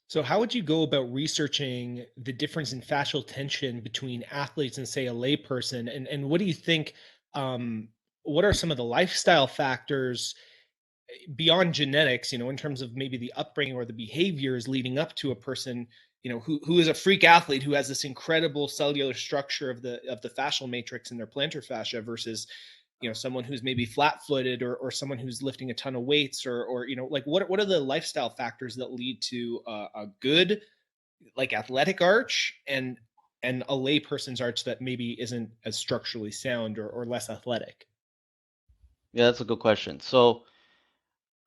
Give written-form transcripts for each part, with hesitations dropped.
So, how would you go about researching the difference in fascial tension between athletes and, say, a layperson? And what do you think? Um, what are some of the lifestyle factors beyond genetics? In terms of maybe the upbringing or the behaviors leading up to a person, who is a freak athlete who has this incredible cellular structure of the fascial matrix in their plantar fascia versus someone who's maybe flat-footed or someone who's lifting a ton of weights or like what are the lifestyle factors that lead to a good like athletic arch and a lay person's arch that maybe isn't as structurally sound or less athletic. Yeah, that's a good question.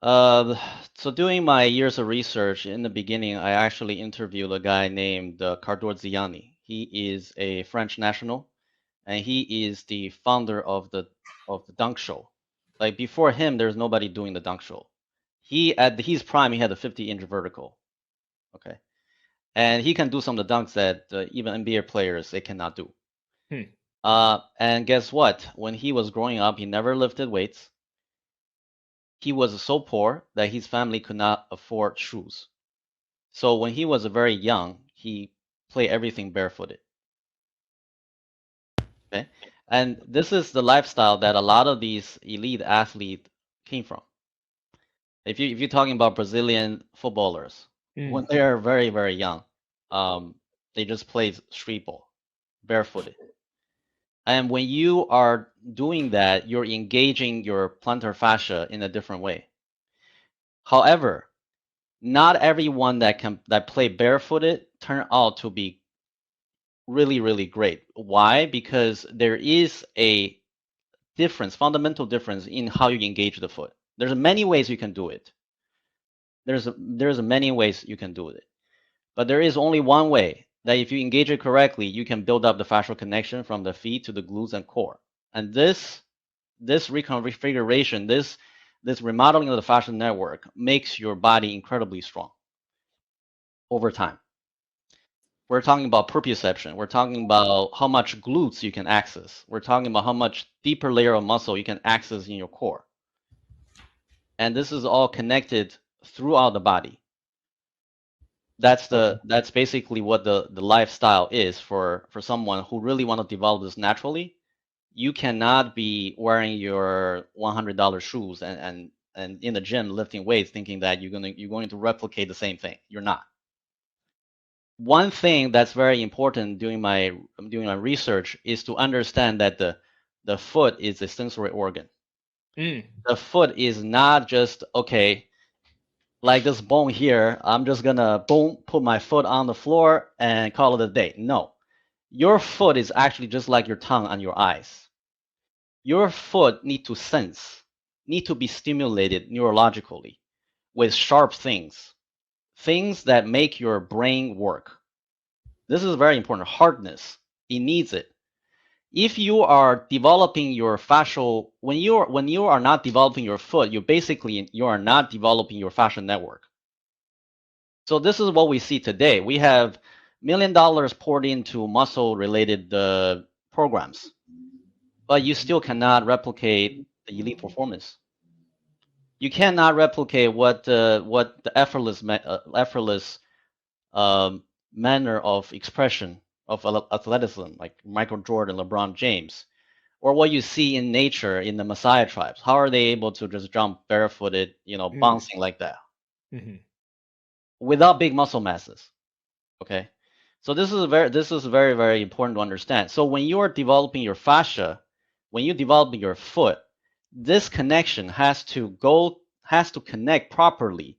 Uh, so doing my years of research in the beginning, I actually interviewed a guy named Ziani. He is a French national, and he is the founder of the dunk show. Like before him, there's nobody doing the dunk show. He at his prime, he had a 50-inch vertical. Okay, and he can do some of the dunks that even NBA players they cannot do. Hmm. And guess what? When he was growing up, he never lifted weights. He was so poor that his family could not afford shoes. So when he was very young, he played everything barefooted. Okay, and this is the lifestyle that a lot of these elite athletes came from. If you're talking about Brazilian footballers, Hmm. when they are very young, um, they just play street ball barefooted. And when you are doing that, you're engaging your plantar fascia in a different way. However, not everyone that play barefooted turn out to be really great. Why? Because there is a difference, fundamental difference in how you engage the foot. There's many ways you can do it. There's many ways you can do it, but there is only one way that if you engage it correctly, you can build up the fascial connection from the feet to the glutes and core. And this reconfiguration, this remodeling of the fascial network makes your body incredibly strong over time. We're talking about proprioception. We're talking about how much glutes you can access. We're talking about how much deeper layer of muscle you can access in your core. And this is all connected throughout the body. That's basically what the lifestyle is for someone who really want to develop this naturally. You cannot be wearing your $100 shoes and in the gym lifting weights thinking that you're going to replicate the same thing. You're not. One thing that's very important doing my research is to understand that the foot is a sensory organ. Hmm. The foot is not just okay, like this bone here. I'm just gonna boom put my foot on the floor and call it a day. No, your foot is actually just like your tongue and your eyes. Your foot need to sense, need to be stimulated neurologically with sharp things that make your brain work. This is very important. Hardness, it needs it. If you are developing your fascial, when you are not developing your foot, you are not developing your fascial network. So this is what we see today. We have $1 million poured into muscle related programs, but you still cannot replicate the elite performance. You cannot replicate what the effortless um, manner of expression of athleticism, like Michael Jordan, LeBron James, or what you see in nature in the Maasai tribes. How are they able to just jump barefooted, Hmm. bouncing like that Hmm. without big muscle masses? Okay, so this is very important to understand. So when you are developing your fascia, when you're developing your foot, this connection has to connect properly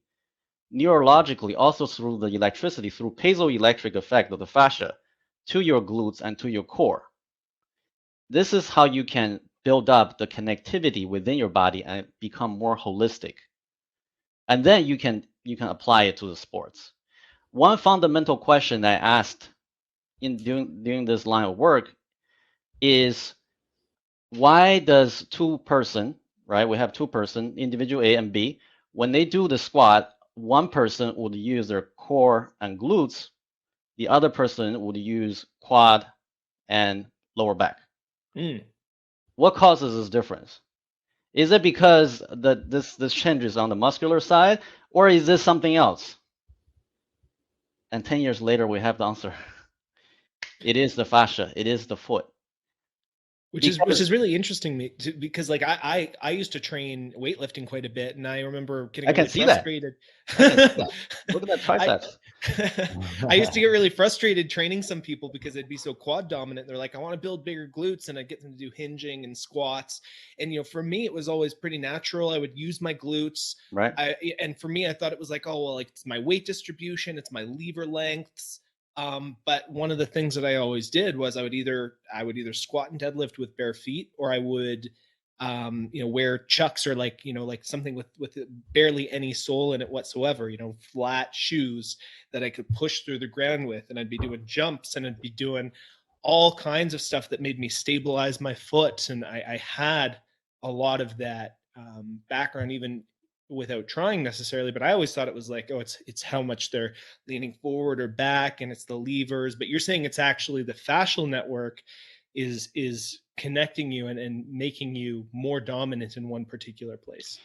neurologically, also through the electricity, through piezoelectric effect of the fascia, to your glutes and to your core. This is how you can build up the connectivity within your body and become more holistic. And then you can apply it to the sports. One fundamental question I asked in during this line of work is why does two-person, right? We have two-person, individual A and B, when they do the squat, one person would use their core and glutes, the other person would use quad and lower back. Hmm. What causes this difference? Is it because this changes on the muscular side, or is this something else? And 10 years later, we have the answer. It is the fascia. It is the foot. Which Because is really interesting because like I used to train weightlifting quite a bit, and I remember getting I can really see that. frustrated. I can see that. Look at that I triceps. I used to get really frustrated training some people because they'd be so quad dominant. They're like, I want to build bigger glutes, and I get them to do hinging and squats. And for me, it was always pretty natural. I would use my glutes. Right? And for me, I thought it was like, oh well, like it's my weight distribution, it's my lever lengths. But one of the things that I always did was I would either squat and deadlift with bare feet, or I would wear chucks, or like something with barely any sole in it whatsoever, flat shoes that I could push through the ground with. And I'd be doing jumps, and I'd be doing all kinds of stuff that made me stabilize my foot. And I had a lot of that background, even without trying necessarily. But I always thought it was like, oh, it's how much they're leaning forward or back, and it's the levers. But you're saying it's actually the fascial network is connecting you and making you more dominant in one particular place.